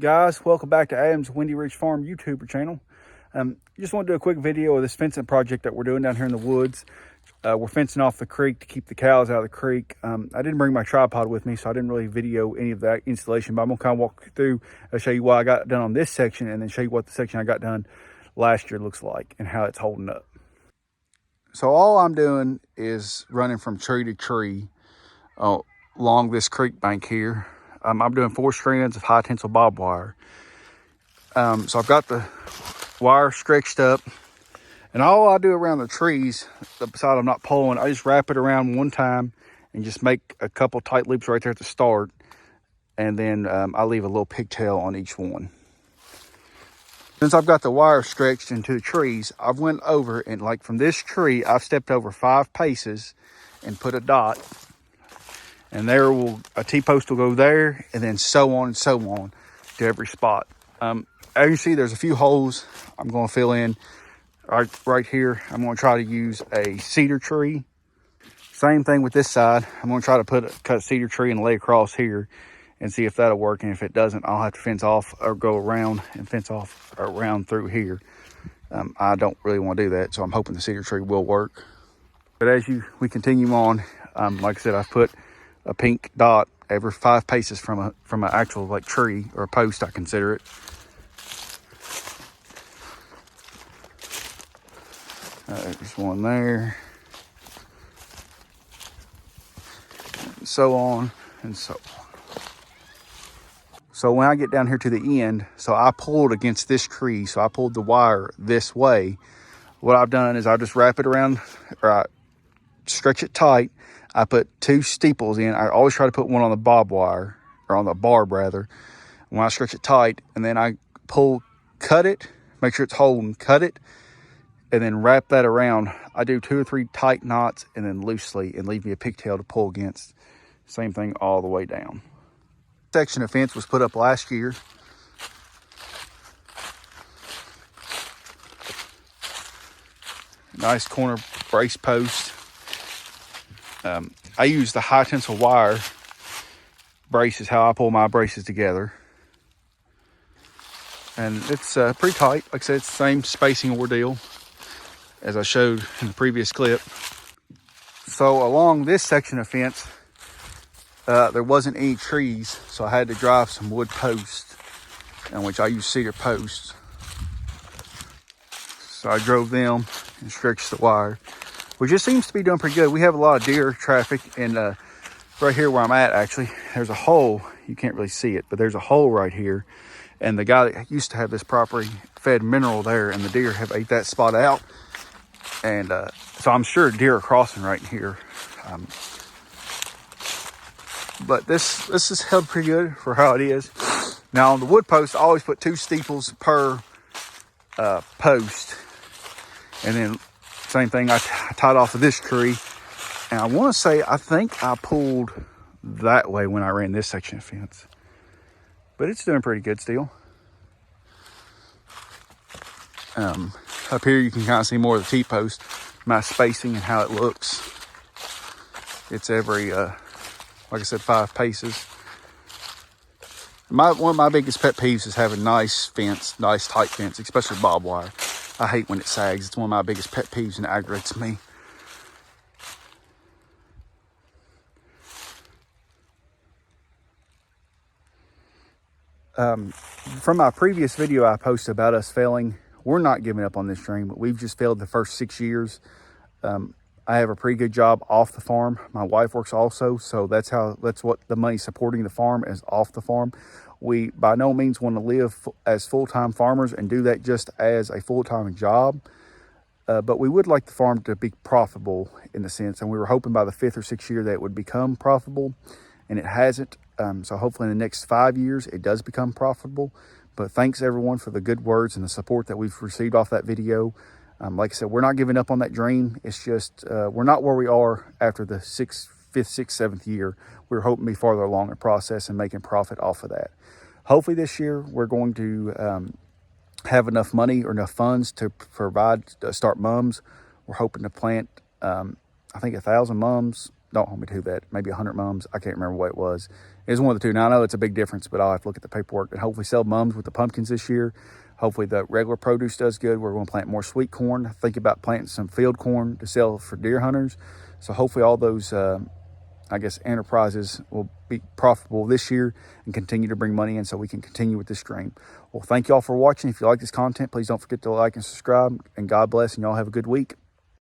Guys, welcome back to Adam's Windy Ridge Farm YouTube channel. Just want to do a quick video of this fencing project that we're doing down here in the woods. We're fencing off the creek to keep the cows out of the creek. I didn't bring my tripod with me, so I didn't really video any of that installation, but I'm gonna kind of walk through, show you what I got done on this section, and then show you what the section I got done last year looks like and how it's holding up. So all I'm doing is running from tree to tree along this creek bank here. I'm doing 4 strands of high tensile barbed wire. So I've got the wire stretched up, and all I do around the trees, besides I'm not pulling, I just wrap it around one time and just make a couple tight loops right there at the start, and then I leave a little pigtail on each one. Since I've got the wire stretched into the trees, I've went over and, like, from this tree, I've stepped over 5 paces and put a dot. And there will, a T-post will go there, and then so on and so on to every spot. As you see, there's a few holes I'm going to fill in right here. I'm going to try to use a cedar tree. Same thing with this side. I'm going to try to cut a cedar tree and lay across here and see if that'll work. And if it doesn't, I'll have to fence off or go around and fence off around through here. I don't really want to do that, so I'm hoping the cedar tree will work. But as we continue on, like I said, I've put a pink dot every 5 paces from an actual, like, tree or a post, I consider it. There's one there, and so on and so on. So when I get down here to the end, so I pulled against this tree, so I pulled the wire this way. What I've done is I just wrap it around, or I stretch it tight. I put 2 steeples in. I always try to put one on the barbed wire, or on the barb rather, when I stretch it tight, and then I cut it, make sure it's holding, cut it, and then wrap that around. I do 2 or 3 tight knots and then loosely, and leave me a pigtail to pull against. Same thing all the way down. Section of fence was put up last year. Nice corner brace post. I use the high tensile wire braces, how I pull my braces together. And it's pretty tight. Like I said, it's the same spacing ordeal as I showed in the previous clip. So along this section of fence, there wasn't any trees, so I had to drive some wood posts, in which I use cedar posts. So I drove them and stretched the wire, which just seems to be doing pretty good. We have a lot of deer traffic, and right here where I'm at, actually, there's a hole. You can't really see it, but there's a hole right here. And the guy that used to have this property fed mineral there, and the deer have ate that spot out. And so I'm sure deer are crossing right here. But this is held pretty good for how it is. Now on the wood post, I always put 2 steeples per post. And then same thing, I tied off of this tree. And I want to say, I think I pulled that way when I ran this section of fence. But it's doing pretty good still. Up here you can kind of see more of the T-post, my spacing and how it looks. It's every, like I said, 5 paces. One of my biggest pet peeves is having nice fence, nice tight fence, especially barbed wire. I hate when it sags. It's one of my biggest pet peeves, and it aggravates me. From my previous video I posted about us failing, we're not giving up on this dream. We've just failed the first 6 years. I have a pretty good job off the farm. My wife works also, so that's what the money supporting the farm is, off the farm. We by no means want to live as full-time farmers and do that just as a full-time job. But we would like the farm to be profitable in a sense, and we were hoping by the 5th or 6th year that it would become profitable, and it hasn't. So hopefully in the next 5 years, it does become profitable. But thanks everyone for the good words and the support that we've received off that video. Like I said, we're not giving up on that dream. It's just, we're not where we are after the 5th, 6th, 7th year. We're hoping to be farther along in the process and making profit off of that. Hopefully this year, we're going to have enough money or enough funds to start mums. We're hoping to plant, I think 1,000 mums don't hold me to that, maybe 100 mums. I can't remember what it was. It was one of the two. Now, I know it's a big difference, but I'll have to look at the paperwork and hopefully sell mums with the pumpkins this year. Hopefully the regular produce does good. We're going to plant more sweet corn. Think about planting some field corn to sell for deer hunters. So hopefully all those, I guess, enterprises will be profitable this year and continue to bring money in so we can continue with this stream. Well, thank y'all for watching. If you like this content, please don't forget to like and subscribe. And God bless, and y'all have a good week.